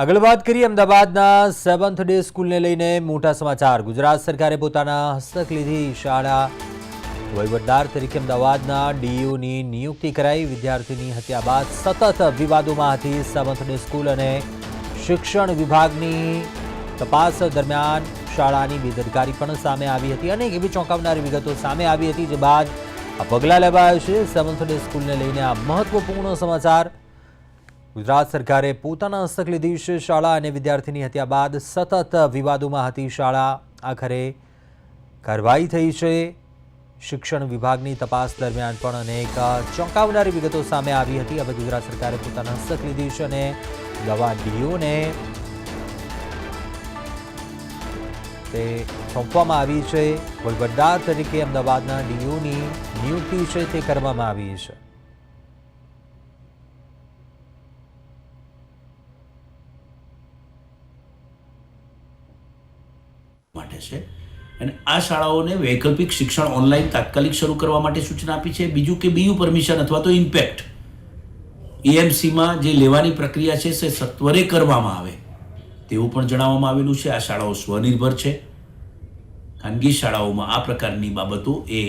આગળ વાત કરીએ અમદાવાદના 7th ડે સ્કૂલને લઈને મોટા સમાચાર। ગુજરાત સરકારે પોતાના હસ્તક લીધી શાળા। વહીવટદાર તરીકે અમદાવાદના ડીઓની નિયુક્તિ કરાઈ। વિદ્યાર્થીની હત્યા બાદ સતત વિવાદોમાં હતી 7th ડે સ્કૂલ અને શિક્ષણ વિભાગની તપાસ દરમિયાન શાળાની બેદરકારી પણ સામે આવી હતી। અનેક એવી ચોંકાવનારી વિગતો સામે આવી હતી, જે બાદ આ પગલાં લેવાયા છે। 7th ડે સ્કૂલને લઈને આ મહત્વપૂર્ણ સમાચાર। ગુજરાત સરકારે પોતાના હસ્તક લીધી છે શાળા અને વિદ્યાર્થીની હત્યા બાદ સતત વિવાદોમાં હતી શાળા। આખરે કાર્યવાહી થઈ છે। શિક્ષણ વિભાગની તપાસ દરમિયાન પણ અનેક ચોંકાવનારી વિગતો સામે આવી હતી। હવે ગુજરાત સરકારે પોતાના હસ્તક લીધી છે અને નવા ડીઓને તે સોંપવામાં આવી છે। વહીવટદાર તરીકે અમદાવાદના ડીઓની નિયુક્તિ છે તે કરવામાં આવી છે। માટે છે અને આ શાળાઓને વૈકલ્પિક શિક્ષણ ઓનલાઈન તાત્કાલિક શરૂ કરવા માટે સૂચના આપી છે। બીજું કે બીયુ પરમિશન અથવા તો ઇમ્પેક્ટ એએમસીમાં જે લેવાની પ્રક્રિયા છે તે સત્વરે કરવામાં આવે તેવું પણ જણાવવામાં આવેલું છે। આ શાળાઓ સ્વનિર્ભર છે। ખાનગી શાળાઓમાં આ પ્રકારની બાબતો એ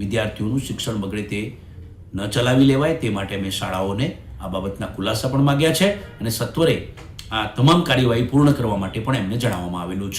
વિદ્યાર્થીઓનું શિક્ષણ બગડે તે ન ચલાવી લેવાય તે માટે અમે શાળાઓને આ બાબતના ખુલાસા પણ માગ્યા છે અને સત્વરે આ તમામ કાર્યવાહી પૂર્ણ કરવા માટે પણ એમને જણાવવામાં આવેલું છે।